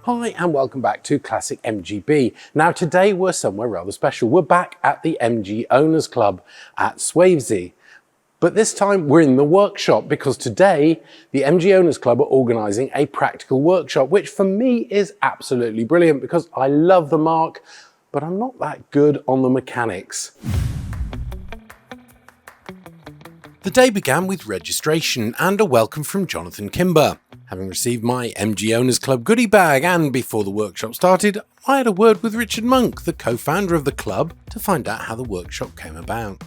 Hi and welcome back to Classic MGB. Now today we're somewhere rather special. We're back at the MG Owners Club at Swavesey. But this time we're in the workshop because today the MG Owners Club are organising a practical workshop, which for me is absolutely brilliant because I love the Mark, but I'm not that good on the mechanics. The day began with registration and a welcome from Jonathan Kimber. Having received my MG Owners Club goodie bag and before the workshop started, I had a word with Richard Monk, the co-founder of the club, to find out how the workshop came about.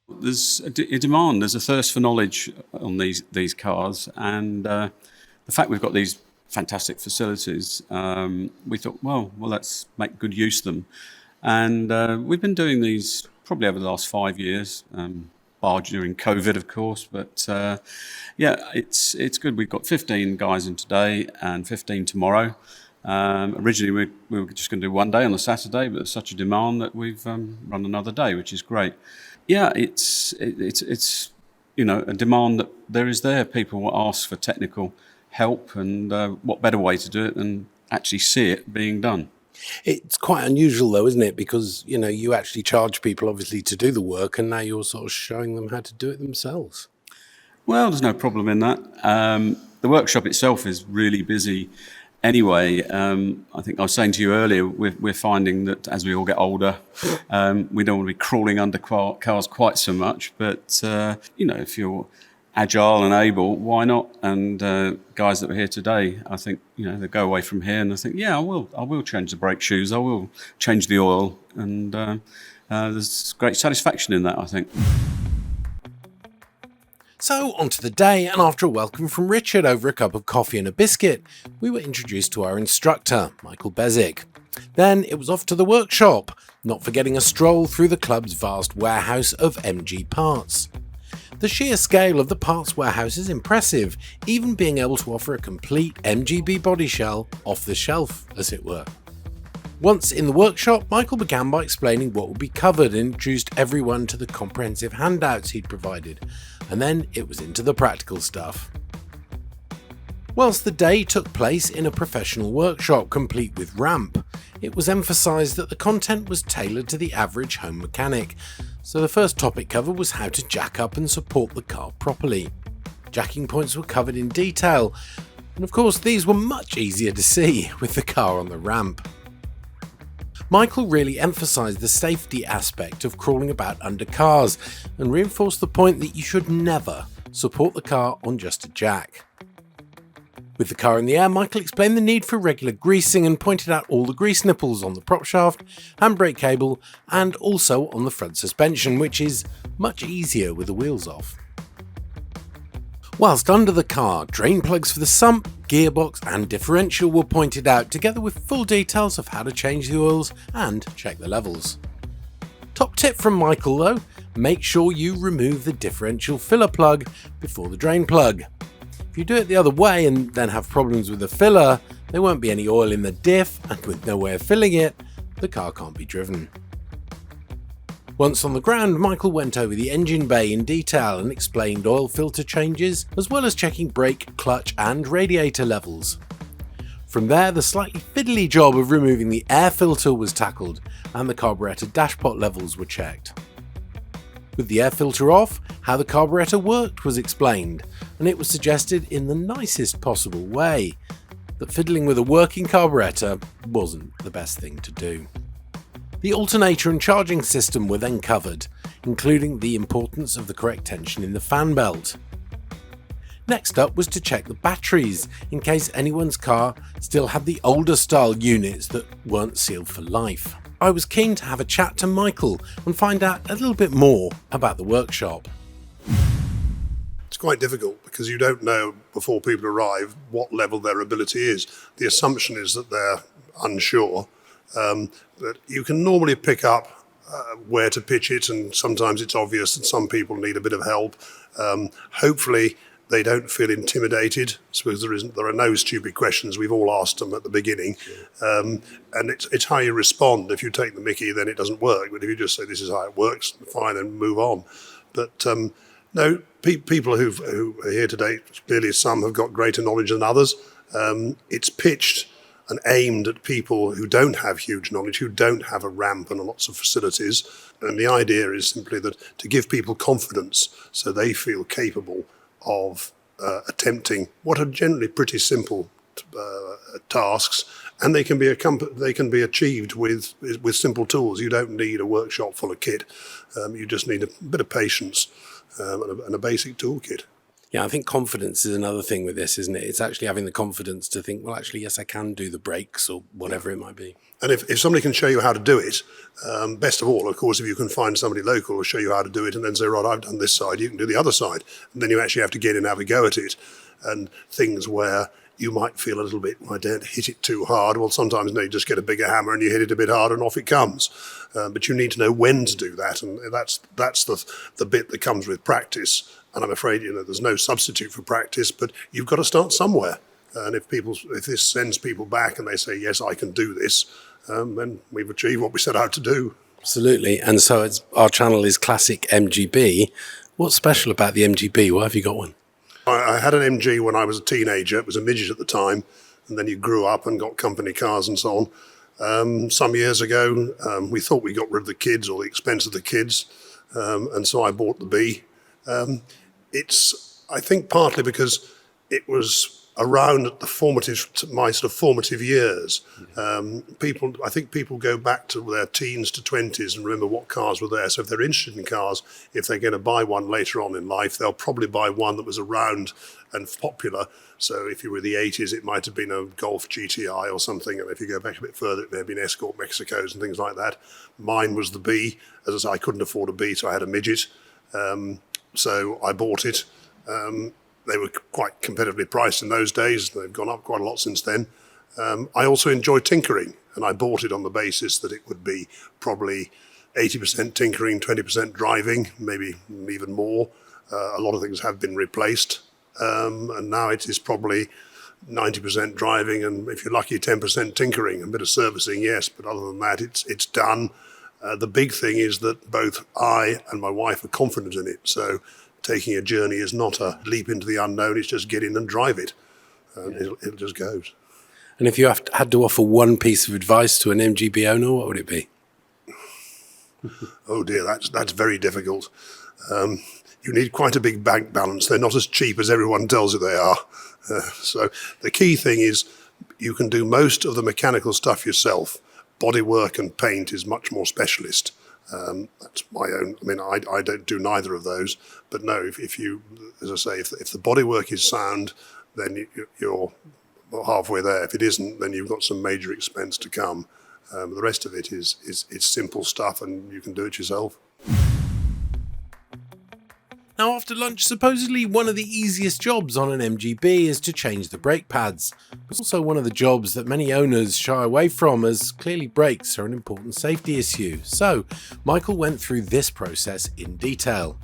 There's a demand, there's a thirst for knowledge on these cars, and the fact we've got these fantastic facilities, we thought, well, let's make good use of them. And we've been doing these probably over the last 5 years, bar during COVID, of course, but yeah, it's good. We've got 15 guys in today and 15 tomorrow. Originally we were just going to do one day on a Saturday, but there's such a demand that we've run another day, which is great. Yeah, it's you know, a demand that there is there. People will ask for technical help, and what better way to do it than actually see it being done. It's quite unusual though, isn't it? Because, you know, you actually charge people obviously to do the work and now you're sort of showing them how to do it themselves. Well, there's no problem in that. The workshop itself is really busy anyway. I think I was saying to you earlier, we're finding that as we all get older, we don't want to be crawling under cars quite so much. But, you know, if you're agile and able, why not? And guys that were here today, I think, you know, they go away from here and they think, yeah, I will change the brake shoes, I will change the oil, and there's great satisfaction in that, I think. So on to the day, and after a welcome from Richard over a cup of coffee and a biscuit, we were introduced to our instructor, Michael Bezic. Then it was off to the workshop, not forgetting a stroll through the club's vast warehouse of MG parts. The sheer scale of the parts warehouse is impressive, even being able to offer a complete MGB body shell off the shelf, as it were. Once in the workshop, Michael began by explaining what would be covered and introduced everyone to the comprehensive handouts he'd provided, and then it was into the practical stuff. Whilst the day took place in a professional workshop complete with ramp, it was emphasised that the content was tailored to the average home mechanic. So the first topic covered was how to jack up and support the car properly. Jacking points were covered in detail, and of course these were much easier to see with the car on the ramp. Michael really emphasised the safety aspect of crawling about under cars and reinforced the point that you should never support the car on just a jack. With the car in the air, Michael explained the need for regular greasing and pointed out all the grease nipples on the prop shaft, handbrake cable, and also on the front suspension, which is much easier with the wheels off. Whilst under the car, drain plugs for the sump, gearbox and differential were pointed out, together with full details of how to change the oils and check the levels. Top tip from Michael though, make sure you remove the differential filler plug before the drain plug. If you do it the other way and then have problems with the filler, there won't be any oil in the diff, and with no way of filling it, the car can't be driven. Once on the ground, Michael went over the engine bay in detail and explained oil filter changes, as well as checking brake, clutch and radiator levels. From there, the slightly fiddly job of removing the air filter was tackled, and the carburetor dashpot levels were checked. With the air filter off, how the carburetor worked was explained, and it was suggested in the nicest possible way that fiddling with a working carburetor wasn't the best thing to do. The alternator and charging system were then covered, including the importance of the correct tension in the fan belt. Next up was to check the batteries, in case anyone's car still had the older style units that weren't sealed for life. I was keen to have a chat to Michael and find out a little bit more about the workshop. It's quite difficult because you don't know before people arrive what level their ability is. The assumption is that they're unsure, but you can normally pick up where to pitch it, and sometimes it's obvious that some people need a bit of help. Hopefully they don't feel intimidated, because there are no stupid questions. We've all asked them at the beginning, and it's how you respond. If you take the mickey, then it doesn't work. But if you just say this is how it works, fine, and move on. But no, people who are here today, clearly some have got greater knowledge than others. It's pitched and aimed at people who don't have huge knowledge, who don't have a ramp and lots of facilities. And the idea is simply that to give people confidence so they feel capable of attempting what are generally pretty simple tasks, and they can be achieved with simple tools. You don't need a workshop full of kit. You just need a bit of patience and a basic toolkit. Yeah, I think confidence is another thing with this, isn't it? It's actually having the confidence to think, well, actually, yes, I can do the brakes or whatever it might be. And if somebody can show you how to do it, best of all, of course, if you can find somebody local who show you how to do it and then say, right, I've done this side, you can do the other side. And then you actually have to get in and have a go at it. And things where you might feel a little bit, I don't hit it too hard. Well, sometimes you just get a bigger hammer and you hit it a bit harder and off it comes. But you need to know when to do that. And that's the bit that comes with practice. And I'm afraid, there's no substitute for practice, but you've got to start somewhere. And if this sends people back and they say, yes, I can do this, then we've achieved what we set out to do. Absolutely. And so our channel is Classic MGB. What's special about the MGB? Why have you got one? I had an MG when I was a teenager. It was a midget at the time. And then you grew up and got company cars and so on. Some years ago, we thought we got rid of the kids or the expense of the kids. And so I bought the B. It's, I think, partly because it was around at my sort of formative years. I think people go back to their teens to 20s and remember what cars were there. So if they're interested in cars, if they're going to buy one later on in life, they'll probably buy one that was around and popular. So if you were in the 80s, it might have been a Golf GTI or something. And if you go back a bit further, it may have been Escort Mexicos and things like that. Mine was the B. As I say, I couldn't afford a B, so I had a midget. So I bought it. They were quite competitively priced in those days. They've gone up quite a lot since then. I also enjoy tinkering, and I bought it on the basis that it would be probably 80% tinkering, 20% driving, maybe even more. A lot of things have been replaced, and now it is probably 90% driving, and if you're lucky, 10% tinkering, a bit of servicing, yes, but other than that, it's done. The big thing is that both I and my wife are confident in it, so taking a journey is not a leap into the unknown, it's just get in and drive it. It just goes. And if you had to offer one piece of advice to an MGB owner, what would it be? Oh dear, that's very difficult. You need quite a big bank balance. They're not as cheap as everyone tells you they are. So the key thing is you can do most of the mechanical stuff yourself. Bodywork and paint is much more specialist. That's my own. I mean, I don't do neither of those. But no, if you, as I say, if the bodywork is sound, then you're halfway there. If it isn't, then you've got some major expense to come. The rest of it is simple stuff, and you can do it yourself. Now, after lunch, supposedly one of the easiest jobs on an MGB is to change the brake pads. It's also one of the jobs that many owners shy away from, as clearly brakes are an important safety issue. So, Michael went through this process in detail.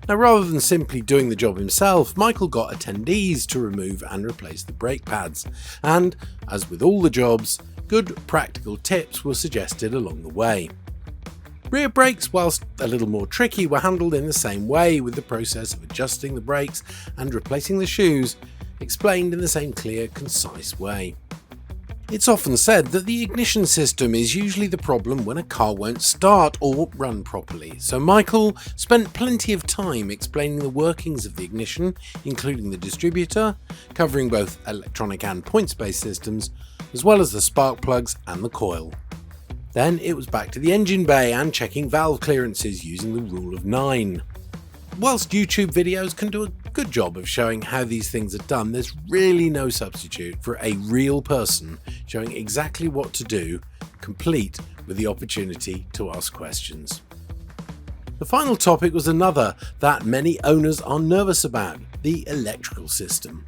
Now, rather than simply doing the job himself, Michael got attendees to remove and replace the brake pads. And, as with all the jobs, good practical tips were suggested along the way. Rear brakes, whilst a little more tricky, were handled in the same way, with the process of adjusting the brakes and replacing the shoes explained in the same clear, concise way. It's often said that the ignition system is usually the problem when a car won't start or run properly, so Michael spent plenty of time explaining the workings of the ignition, including the distributor, covering both electronic and points-based systems, as well as the spark plugs and the coil. Then it was back to the engine bay and checking valve clearances using the rule of 9. Whilst YouTube videos can do a good job of showing how these things are done, there's really no substitute for a real person showing exactly what to do, complete with the opportunity to ask questions. The final topic was another that many owners are nervous about: the electrical system.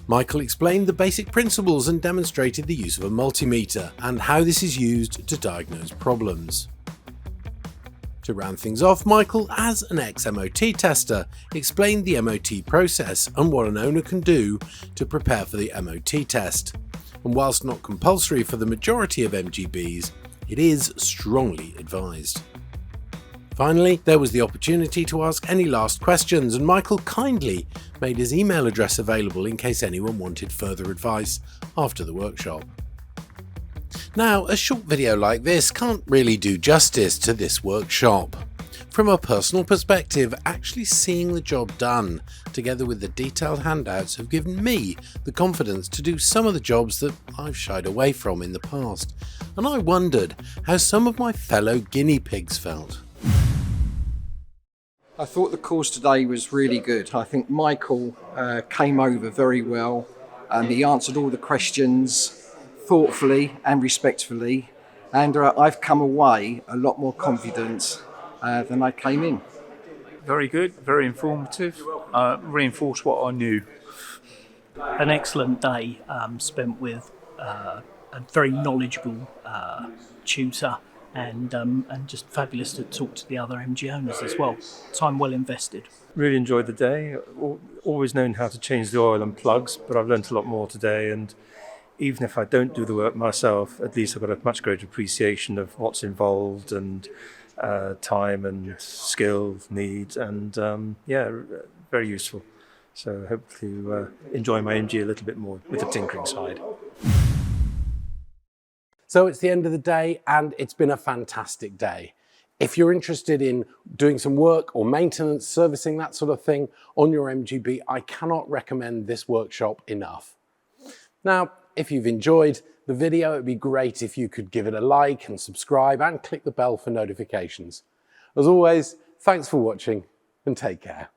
Michael explained the basic principles and demonstrated the use of a multimeter and how this is used to diagnose problems. To round things off, Michael, as an ex-MOT tester, explained the MOT process and what an owner can do to prepare for the MOT test. And whilst not compulsory for the majority of MGBs, it is strongly advised. Finally, there was the opportunity to ask any last questions, and Michael kindly made his email address available in case anyone wanted further advice after the workshop. Now, a short video like this can't really do justice to this workshop. From a personal perspective, actually seeing the job done, together with the detailed handouts, have given me the confidence to do some of the jobs that I've shied away from in the past, and I wondered how some of my fellow guinea pigs felt. I thought the course today was really good. I think Michael came over very well. He answered all the questions thoughtfully and respectfully, and I've come away a lot more confident than I came in. Very good, very informative, reinforced what I knew. An excellent day spent with a very knowledgeable tutor, and just fabulous to talk to the other MG owners as well. Time well invested. Really enjoyed the day. Always known how to change the oil and plugs, but I've learnt a lot more today, and even if I don't do the work myself, at least I've got a much greater appreciation of what's involved and time and skill needs, and very useful. So hope to enjoy my MG a little bit more with the tinkering side. So it's the end of the day and it's been a fantastic day. If you're interested in doing some work or maintenance, servicing, that sort of thing on your MGB, I cannot recommend this workshop enough. Now, if you've enjoyed the video, it'd be great if you could give it a like and subscribe and click the bell for notifications. As always, thanks for watching and take care.